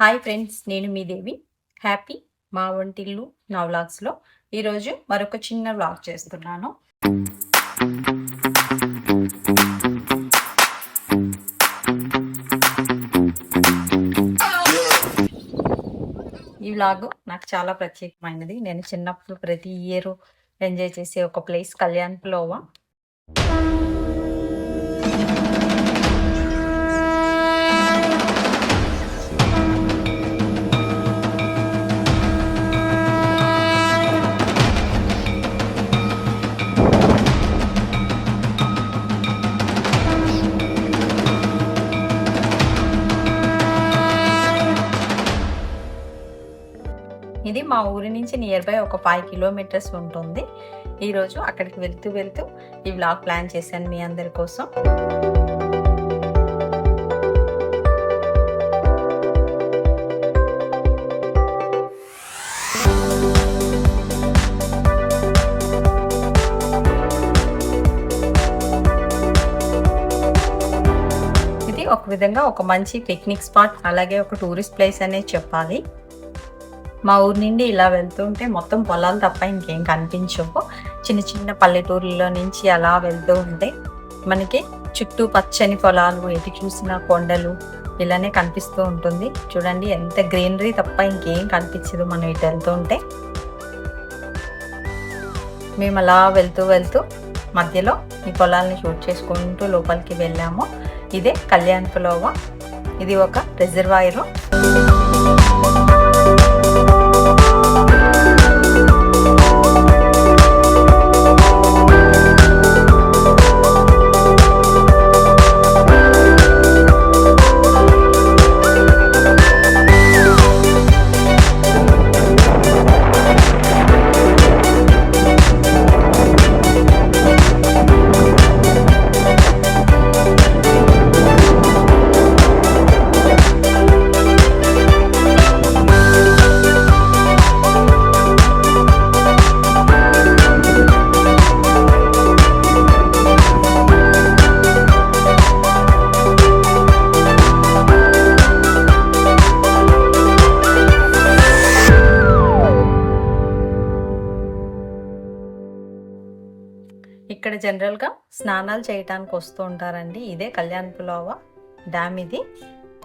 Hi friends, నేను మీ దేవి. Happy మా వంటిల్లు నా వ్లాగ్స్లో ఈరోజు మరొక చిన్న వ్లాగ్ చేస్తున్నాను. ఈ వ్లాగ్ నాకు చాలా ప్రత్యేకమైనది. నేను చిన్నప్పుడు ప్రతి ఇయర్ ఎంజాయ్ చేసే ఒక ప్లేస్ కళ్యాణ్ పులోవా. ఇది మా ఊరి నుంచి నియర్ బై ఒక 5 కిలోమీటర్స్ ఉంటుంది. ఈరోజు అక్కడికి వెళ్తూ ఈ వ్లాగ్ ప్లాన్ చేశాను మీ అందరి కోసం. ఇది ఒక విధంగా ఒక మంచి పిక్నిక్ స్పాట్, అలాగే ఒక టూరిస్ట్ ప్లేస్ అనేది చెప్పాలి. మా ఊరి నుండి ఇలా వెళ్తుంటే మొత్తం పొలాలు తప్ప ఇంకేం కనిపించవు. చిన్న చిన్న పల్లెటూరులో నుంచి అలా వెళ్తూ ఉంటే మనకి చుట్టూ పచ్చని పొలాలు, ఎటు చూసిన కొండలు ఇలానే కనిపిస్తూ ఉంటుంది. చూడండి ఎంత గ్రీనరీ తప్ప ఇంకేం కనిపించదు మనం ఇటు వెళ్తుంటే. మేము అలా వెళ్తూ మధ్యలో ఈ పొలాలని షూట్ చేసుకుంటూ లోపలికి వెళ్ళాము. ఇదే కళ్యాణ్ పులోవా. ఇది ఒక రిజర్వాయర్. ఇక్కడ జనరల్గా స్నానాలు చేయటానికి వస్తూ ఉంటారండి. ఇదే కళ్యాణ్ పులోవా డ్యామ్. ఇది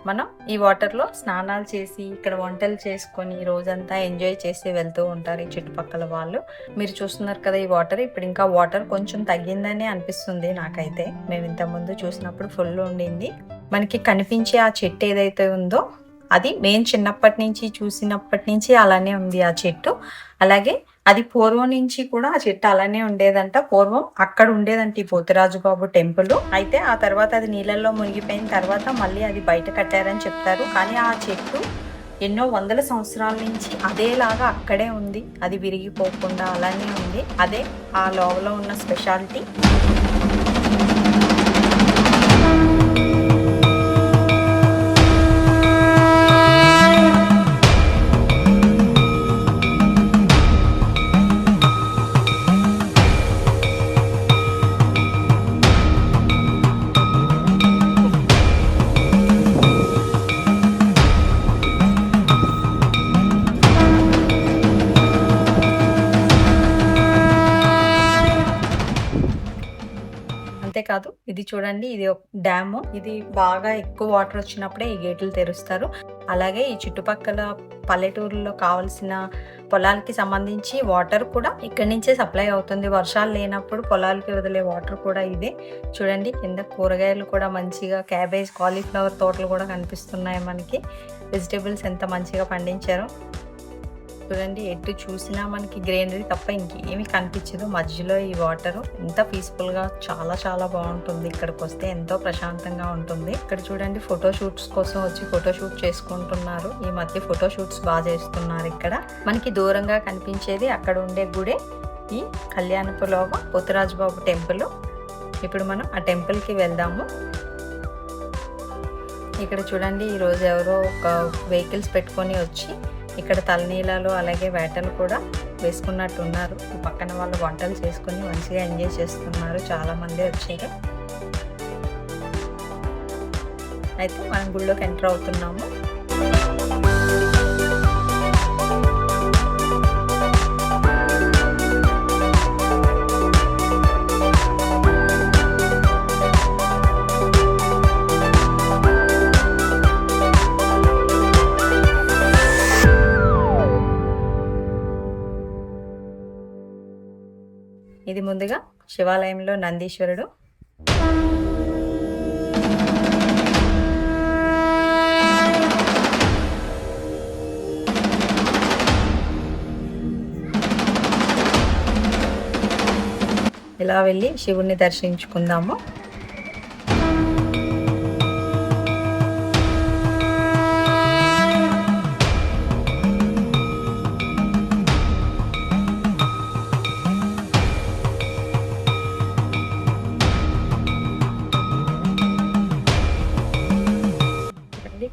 మనం ఈ వాటర్లో స్నానాలు చేసి ఇక్కడ వంటలు చేసుకొని రోజంతా ఎంజాయ్ చేసి వెళ్తూ ఉంటారు ఈ చుట్టుపక్కల వాళ్ళు. మీరు చూస్తున్నారు కదా ఈ వాటర్. ఇప్పుడు ఇంకా వాటర్ కొంచెం తగ్గిందని అనిపిస్తుంది నాకైతే. మేము ఇంతకుముందు చూసినప్పుడు ఫుల్ ఉండింది. మనకి కనిపించే ఆ చెట్టు ఏదైతే ఉందో అది మేము చిన్నప్పటి నుంచి చూసినప్పటి నుంచి అలానే ఉంది ఆ చెట్టు. అలాగే అది పూర్వం నుంచి కూడా ఆ చెట్టు అలానే ఉండేదంట. పూర్వం అక్కడ ఉండేదంట ఈ పోతురాజుబాబు టెంపుల్. అయితే ఆ తర్వాత అది నీళ్ళల్లో మునిగిపోయిన తర్వాత మళ్ళీ అది బయట కట్టారని చెప్తారు. కానీ ఆ చెట్టు ఎన్నో వందల సంవత్సరాల నుంచి అదేలాగా అక్కడే ఉంది. అది విరిగిపోకుండా అలానే ఉంది. అదే ఆ లోవలో ఉన్న స్పెషాలిటీ. అంతేకాదు ఇది చూడండి, ఇది ఒక డ్యాము. ఇది బాగా ఎక్కువ వాటర్ వచ్చినప్పుడే ఈ గేట్లు తెరుస్తారు. అలాగే ఈ చుట్టుపక్కల పల్లెటూరులో కావాల్సిన పొలాలకి సంబంధించి వాటర్ కూడా ఇక్కడి నుంచే సప్లై అవుతుంది. వర్షాలు లేనప్పుడు పొలాలకి వదిలే వాటర్ కూడా ఇదే. చూడండి కింద కూరగాయలు కూడా మంచిగా, క్యాబేజ్, కాలీఫ్లవర్ తోటలు కూడా కనిపిస్తున్నాయి మనకి. వెజిటేబుల్స్ ఎంత మంచిగా పండించారో చూడండి. ఎటు చూసినా మనకి గ్రీనరీ తప్ప ఇంకేమీ కనిపించదు. మధ్యలో ఈ వాటర్ ఎంత పీస్ఫుల్గా, చాలా చాలా బాగుంటుంది. ఇక్కడికి వస్తే ఎంతో ప్రశాంతంగా ఉంటుంది. ఇక్కడ చూడండి ఫోటోషూట్స్ కోసం వచ్చి ఫోటోషూట్ చేసుకుంటున్నారు. ఈ మధ్య ఫోటోషూట్స్ బాగా చేస్తున్నారు ఇక్కడ. మనకి దూరంగా కనిపించేది అక్కడ ఉండే గుడే ఈ కళ్యాణ్ పులోవా పోతురాజుబాబు టెంపుల్. ఇప్పుడు మనం ఆ టెంపుల్కి వెళ్దాము. ఇక్కడ చూడండి ఈరోజు ఎవరో ఒక వెహికల్స్ పెట్టుకొని వచ్చి ఇక్కడ తలనీలాలు అలాగే వేటలు కూడా వేసుకున్నట్టున్నారు. పక్కన వాళ్ళు వంటలు చేసుకుని మంచిగా ఎంజాయ్ చేస్తున్నారు. చాలా మంది వచ్చారు. అయితే మనం గుళ్ళోకి ఎంటర్ అవుతున్నాము. ఇది ముందుగా శివాలయంలో నందీశ్వరుడు. ఇలా వెళ్ళి శివుణ్ణి దర్శించుకుందాము.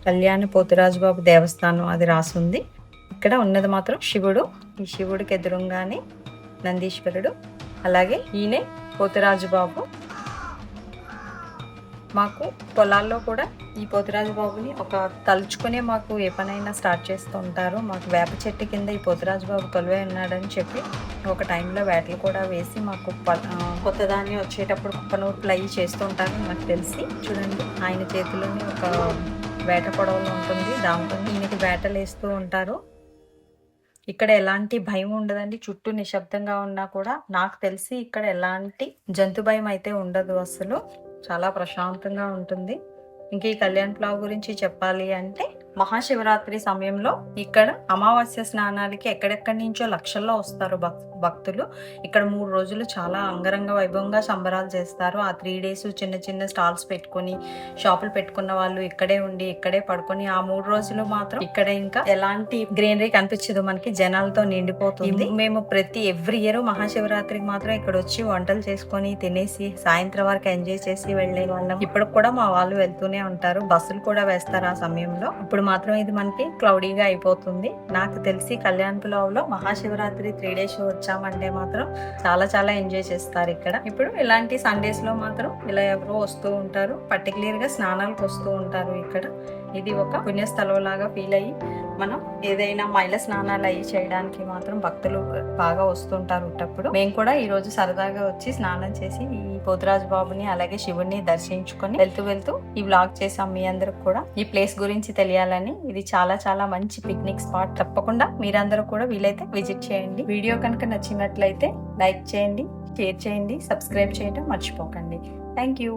కళ్యాణ పోతురాజుబాబు దేవస్థానం అది రాసుంది. ఇక్కడ ఉన్నది మాత్రం శివుడు. ఈ శివుడికి ఎదురుగానే నందీశ్వరుడు, అలాగే ఈయనే పోతురాజుబాబు. మాకు పొలాల్లో కూడా ఈ పోతురాజుబాబుని ఒక తలుచుకునే మాకు ఏ పనైనా స్టార్ట్ చేస్తూ ఉంటారు. మాకు వేప చెట్టు కింద ఈ పోతురాజుబాబు కొలువై ఉన్నాడని చెప్పి ఒక టైంలో వేటలు కూడా వేసి మాకు కొత్త ధాన్యం వచ్చేటప్పుడు కుప్పనూర్పులు అయ్యి చేస్తూ ఉంటారు నాకు తెలిసి. చూడండి, ఆయన చేతిలోని ఒక వేట పొడవలు ఉంటుంది, దాంతో ఈయనకి వేటలు వేస్తూ ఉంటారు. ఇక్కడ ఎలాంటి భయం ఉండదండి. చుట్టూ నిశ్శబ్దంగా ఉన్నా కూడా నాకు తెలిసి ఇక్కడ ఎలాంటి జంతు భయం అయితే ఉండదు. అసలు చాలా ప్రశాంతంగా ఉంటుంది. ఇంక ఈ కళ్యాణ్ ప్లావ్ గురించి చెప్పాలి అంటే, మహాశివరాత్రి సమయంలో ఇక్కడ అమావాస్య స్నానాలకి ఎక్కడెక్కడి నుంచో లక్షల్లో వస్తారు భక్తులు. ఇక్కడ 3 రోజులు చాలా అంగరంగ వైభవంగా సంబరాలు చేస్తారు. ఆ 3 days చిన్న చిన్న స్టాల్స్ పెట్టుకొని షాపులు పెట్టుకున్న వాళ్ళు ఇక్కడే ఉండి ఇక్కడే పడుకొని ఆ 3 రోజులు మాత్రం ఇక్కడ ఇంకా ఎలాంటి గ్రీనరీ కనిపించదు, మనకి జనాలతో నిండిపోతుంది. మేము ఎవ్రీ ఇయర్ మహాశివరాత్రికి మాత్రం ఇక్కడ వచ్చి వంటలు చేసుకొని తినేసి సాయంత్రం వరకు ఎంజాయ్ చేసి వెళ్లే వాళ్ళం. ఇప్పుడు కూడా మా వాళ్ళు వెళ్తూనే ఉంటారు. బస్సులు కూడా వేస్తారు ఆ సమయంలో. ఇప్పుడు మాత్రం ఇది మనకి క్లౌడీగా అయిపోతుంది. నాకు తెలిసి కళ్యాణ్ పులావ్ లో మహాశివరాత్రి 3 days వచ్చామంటే మాత్రం చాలా చాలా ఎంజాయ్ చేస్తారు ఇక్కడ. ఇప్పుడు ఇలాంటి సండేస్ లో మాత్రం ఇలా ఎవరో వస్తూ ఉంటారు, పర్టికులర్ గా స్నానాలకు వస్తూ ఉంటారు. ఇక్కడ ఇది ఒక పుణ్యస్థలం లాగా ఫీల్ అయ్యి మనం ఏదైనా మైల స్నానాలు అయ్యి చేయడానికి మాత్రం భక్తులు బాగా వస్తుంటారు. ఉట్టప్పుడు మేము కూడా ఈ రోజు సరదాగా వచ్చి స్నానం చేసి ఈ పోతురాజు బాబుని అలాగే శివుడిని దర్శించుకొని వెళ్తూ ఈ వ్లాగ్ చేసాం. మీ అందరికి కూడా ఈ ప్లేస్ గురించి తెలియాలని. ఇది చాలా చాలా మంచి పిక్నిక్ స్పాట్. తప్పకుండా మీరందరూ కూడా వీలైతే విజిట్ చేయండి. వీడియో కనుక నచ్చినట్లయితే లైక్ చేయండి, షేర్ చేయండి, సబ్స్క్రైబ్ చేయడం మర్చిపోకండి. Thank you.